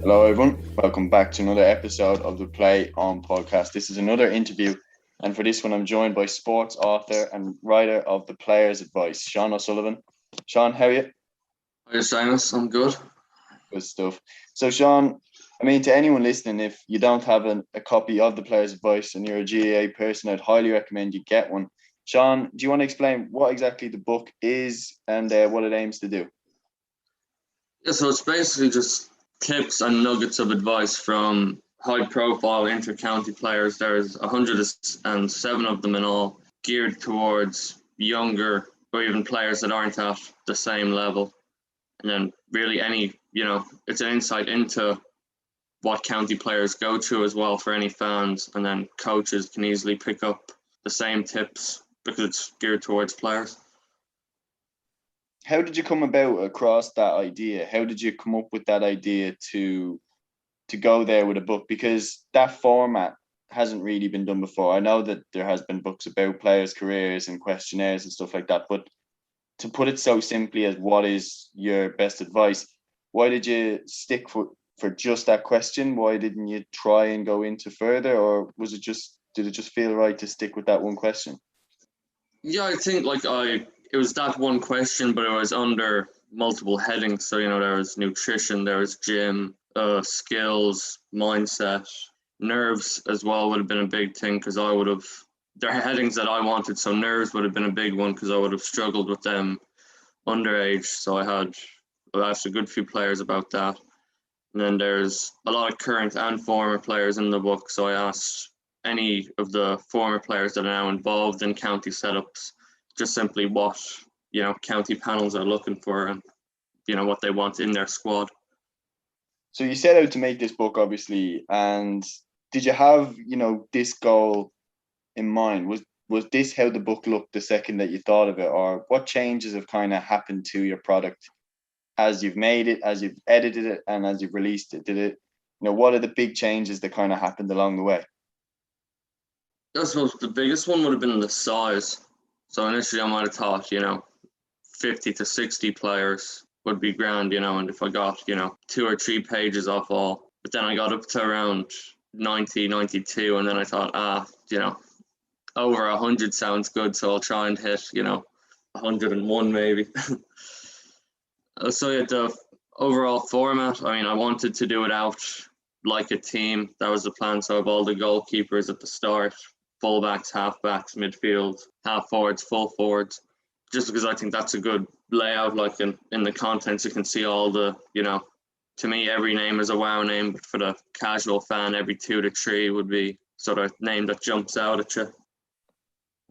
Hello, everyone. Welcome back to another episode of the Play On podcast. This is another interview, and for this one, I'm joined by sports author and writer of the Player's Advice, Sean O'Sullivan. Sean, how are you? Hi, Seamus. I'm good. Good stuff. So, Sean, to anyone listening, if you don't have a copy of the Player's Advice and you're a GAA person, I'd highly recommend you get one. Sean, do you want to explain what exactly the book is and what it aims to do? Yeah, so it's basically just tips and nuggets of advice from high-profile inter-county players. There's 107 of them in all, geared towards younger or even players that aren't at the same level. And then really it's an insight into what county players go through as well for any fans. And then coaches can easily pick up the same tips because it's geared towards players. How did you come about across that idea? How did you come up with that idea to go there with a book? Because that format hasn't really been done before. I know that there has been books about players' careers and questionnaires and stuff like that, but to put it so simply as what is your best advice, why did you stick for just that question? Why didn't you try and go into further, or did it just feel right to stick with that one question? Yeah, I think it was that one question, but it was under multiple headings. So, there was nutrition, there was gym, skills, mindset, nerves as well would have been a big thing because there are headings that I wanted. So nerves would have been a big one because I would have struggled with them underage. So I asked a good few players about that. And then there's a lot of current and former players in the book. So I asked any of the former players that are now involved in county setups just simply what county panels are looking for and what they want in their squad. So you set out to make this book, obviously, and did you have this goal in mind? Was this how the book looked the second that you thought of it, or what changes have kind of happened to your product as you've made it, as you've edited it, and as you've released it? Did it, what are the big changes that kind of happened along the way? I suppose the biggest one would have been the size. So initially I might have thought, 50 to 60 players would be grand, and if I got, 2 or 3 pages off all. But then I got up to around 90, 92, and then I thought, over 100 sounds good, so I'll try and hit, 101 maybe. So yeah, the overall format, I wanted to do it out like a team. That was the plan. So I have all the goalkeepers at the start, fullbacks, halfbacks, midfield, half forwards, full forwards, just because I think that's a good layout. Like in the contents, you can see all the, to me, every name is a wow name, but for the casual fan, every 2 to 3 would be sort of name that jumps out at you.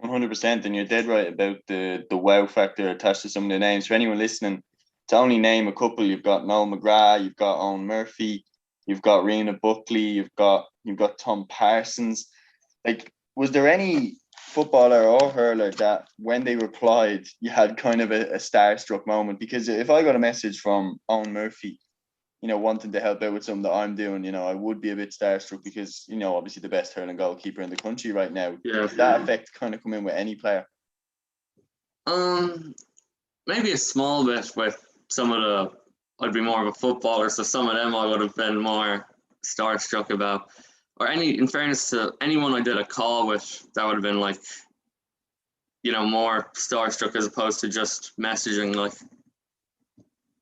100%, and you're dead right about the wow factor attached to some of the names. For anyone listening, to only name a couple, you've got Noel McGrath, you've got Owen Murphy, you've got Rena Buckley, you've got Tom Parsons. Like, was there any footballer or hurler that when they replied, you had kind of a starstruck moment? Because if I got a message from Owen Murphy, wanting to help out with something that I'm doing, I would be a bit starstruck because, obviously the best hurling goalkeeper in the country right now. Yeah. Did that effect kind of come in with any player? Maybe a small bit with some of I'd be more of a footballer, so some of them I would have been more starstruck about. Or in fairness to anyone I did a call with, that would have been like, more starstruck as opposed to just messaging. Like,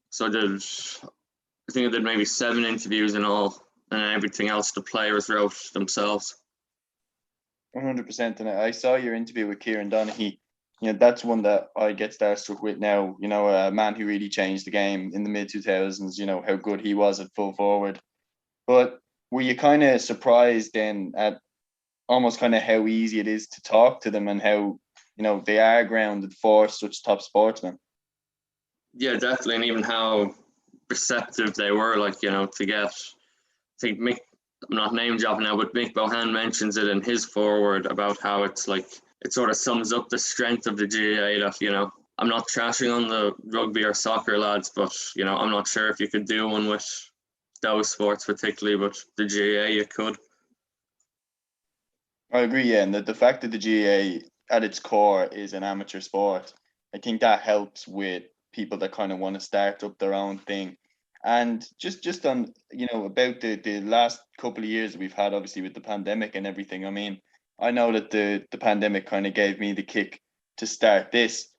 so I think I did maybe 7 interviews in all, and everything else the players wrote themselves. 100%. And I saw your interview with Kieran Donaghy. That's one that I get starstruck with now. A man who really changed the game in the mid 2000s. How good he was at full forward. But were you kind of surprised then at almost kind of how easy it is to talk to them and how they are grounded for such top sportsmen? Yeah, definitely, and even how receptive they were. Like, to get, I think Mick, I'm not name dropping now, but Mick Bohan mentions it in his foreword about how it's like, it sort of sums up the strength of the GAA that, I'm not trashing on the rugby or soccer lads, but, I'm not sure if you could do one with those sports particularly, but the GAA you could. I agree, yeah. And the fact that the GAA at its core is an amateur sport, I think that helps with people that kind of want to start up their own thing. And just on, about the last couple of years that we've had, obviously with the pandemic and everything. I mean, I know that the pandemic kind of gave me the kick to start this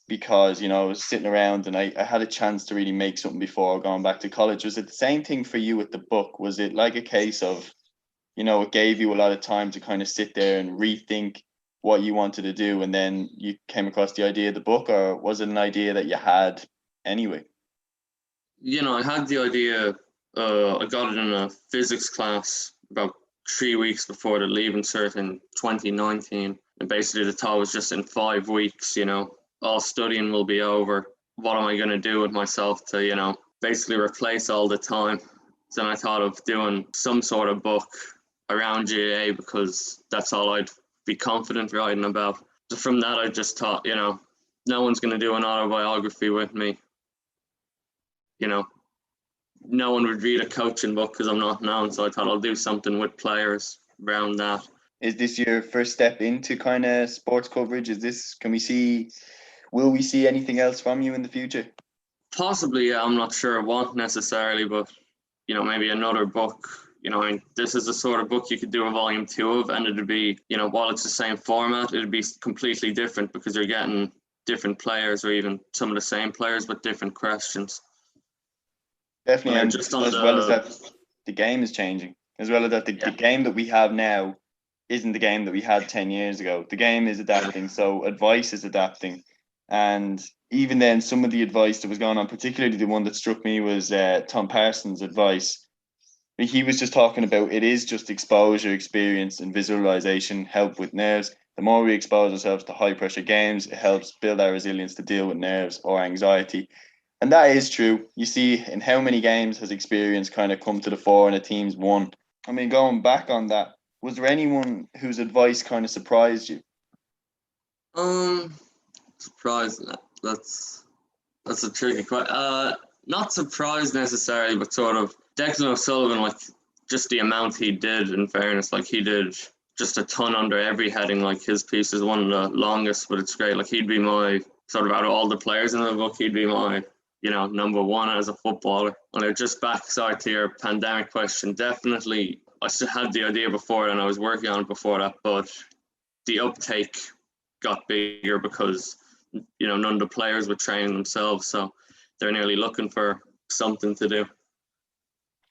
because, I was sitting around and I had a chance to really make something before going back to college. Was it the same thing for you with the book? Was it like a case of, it gave you a lot of time to kind of sit there and rethink what you wanted to do, and then you came across the idea of the book, or was it an idea that you had anyway? I had the idea. I got it in a physics class about 3 weeks before the leaving cert in 2019, and basically the thought was just in 5 weeks, all studying will be over. What am I going to do with myself to, basically replace all the time? So then I thought of doing some sort of book around GAA because that's all I'd be confident writing about. So from that, I just thought, no one's going to do an autobiography with me. No one would read a coaching book because I'm not known. So I thought I'll do something with players around that. Is this your first step into kind of sports coverage? Will we see anything else from you in the future? Possibly, yeah, I'm not sure what necessarily, but maybe another book. This is the sort of book you could do a volume 2 of, and it'd be, while it's the same format, it'd be completely different because you're getting different players or even some of the same players but different questions. Definitely, and just as well as that, the game is changing. As well as that, the game that we have now isn't the game that we had 10 years ago. The game is adapting, so advice is adapting. And even then, some of the advice that was going on, particularly the one that struck me was Tom Parsons' advice. He was just talking about it is just exposure, experience, and visualization help with nerves. The more we expose ourselves to high pressure games, it helps build our resilience to deal with nerves or anxiety. And that is true. You see, in how many games has experience kind of come to the fore and a team's won? I mean, going back on that, was there anyone whose advice kind of surprised you? Surprised. That's a tricky question. Not surprised necessarily, but sort of Declan O'Sullivan, like just the amount he did. In fairness, like he did just a ton under every heading. Like his piece is one of the longest, but it's great. Like he'd be my sort of out of all the players in the book, he'd be my number one as a footballer. And just back to your pandemic question, definitely I still had the idea before and I was working on it before that, but the uptake got bigger because none of the players were training themselves, so they're nearly looking for something to do.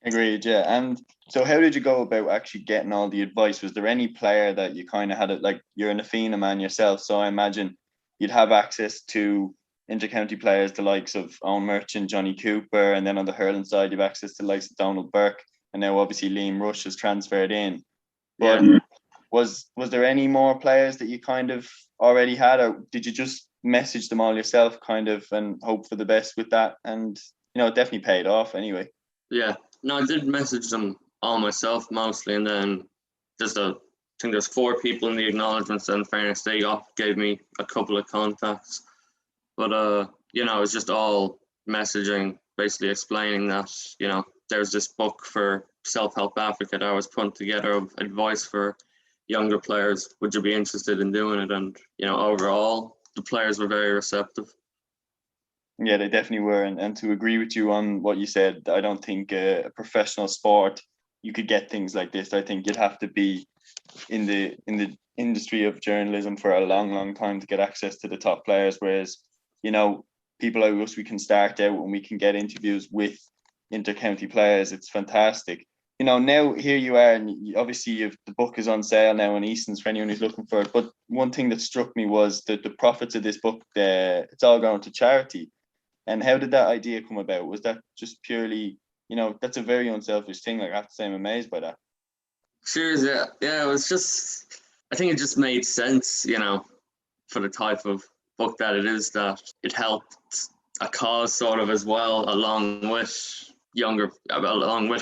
Agreed, yeah. And so how did you go about actually getting all the advice? Was there any player that you kind of had it, like you're an Athena man yourself, so I imagine you'd have access to intercounty players, the likes of Owen Merchant, Johnny Cooper, and then on the hurling side, you've access to the likes of Donald Burke, and now obviously Liam Rush has transferred in. But was there any more players that you kind of already had, or did you just message them all yourself kind of and hope for the best with that? And it definitely paid off anyway. Yeah, no, I did message them all myself mostly, and then I think there's 4 people in the acknowledgements, and in fairness, they gave me a couple of contacts. But it was just all messaging, basically explaining that, there's this book for Self-Help Africa that I was putting together of advice for younger players. Would you be interested in doing it? And, overall, the players were very receptive. Yeah, they definitely were. And to agree with you on what you said, I don't think a professional sport, you could get things like this. I think you'd have to be in the industry of journalism for a long, long time to get access to the top players. Whereas, people like us, we can start out and we can get interviews with intercounty players. It's fantastic. Now here you are, and obviously the book is on sale now on Easton's for anyone who's looking for it. But one thing that struck me was that the profits of this book, it's all going to charity. And how did that idea come about? Was that just purely, that's a very unselfish thing. Like, I have to say, I'm amazed by that. Cheers, yeah. Yeah, it was just, I think it just made sense, for the type of book that it is, that it helped a cause sort of as well, along with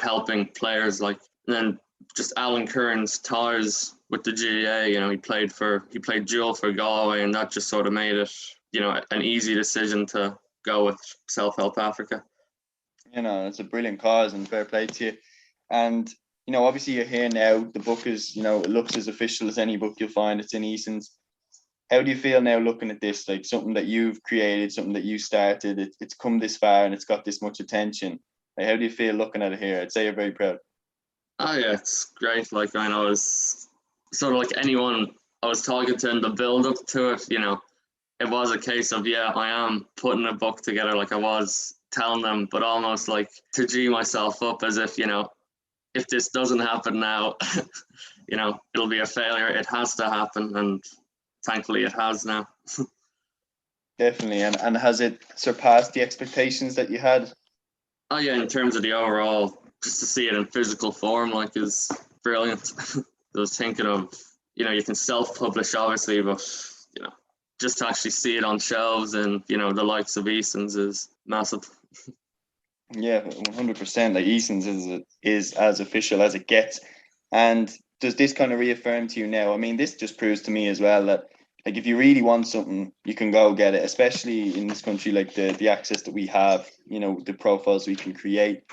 helping players like, and then just Alan Curran's ties with the GAA, he played dual for Galway, and that just sort of made it, an easy decision to go with Self-Help Africa. It's a brilliant cause, and fair play to you. And obviously you're here now. The book is, it looks as official as any book you'll find. It's in Easton's. How do you feel now looking at this? Like something that you've created, something that you started, it's come this far and it's got this much attention. Like, how do you feel looking at it here? I'd say you're very proud. Oh yeah, it's great. Like I know, I was sort of like anyone I was talking to in the build up to it. It was a case of, yeah, I am putting a book together, like I was telling them, but almost like to G myself up as if if this doesn't happen now, it'll be a failure. It has to happen, and thankfully it has now. Definitely. And has it surpassed the expectations that you had? Oh yeah, in terms of the overall, just to see it in physical form, like, is brilliant. I was thinking of, you can self-publish obviously, but just to actually see it on shelves and the likes of Eason's is massive. Yeah, 100%. Like Eason's is as official as it gets. And does this kind of reaffirm to you now? I mean, this just proves to me as well that, like, if you really want something, you can go get it. Especially in this country, like the access that we have, the profiles we can create.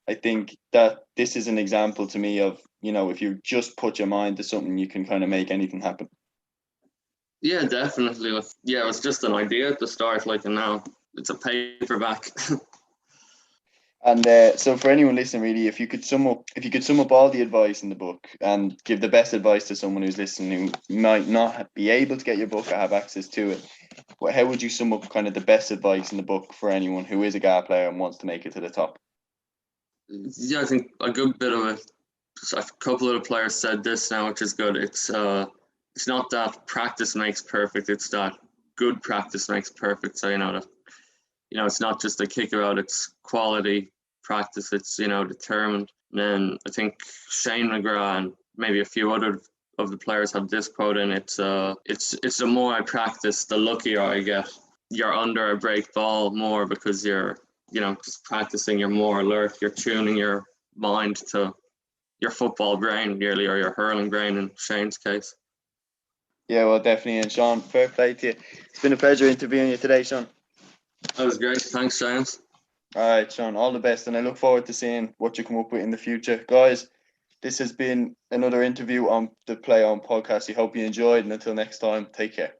I think that this is an example to me of, if you just put your mind to something, you can kind of make anything happen. Yeah, definitely. Yeah, it was just an idea at the start, like, and now it's a paperback. And so, for anyone listening, really, if you could sum up all the advice in the book and give the best advice to someone who's listening who might not be able to get your book or have access to it, how would you sum up kind of the best advice in the book for anyone who is a GAA player and wants to make it to the top? Yeah, I think a good bit of it. A couple of the players said this now, which is good. It's not that practice makes perfect. It's that good practice makes perfect. So that it's not just a kicker out. It's quality practice. It's determined. And then I think Shane McGrath and maybe a few other of the players have this quote in. It's the more I practice, the luckier I get. You're under a break ball more because you're just practicing. You're more alert. You're tuning your mind to your football brain, nearly, or your hurling brain in Shane's case. Yeah, well, definitely. And Sean, fair play to you. It's been a pleasure interviewing you today, Sean. That was great. Thanks, Seamus. All right, Sean, all the best. And I look forward to seeing what you come up with in the future. Guys, this has been another interview on the Play On podcast. I hope you enjoyed. And until next time, take care.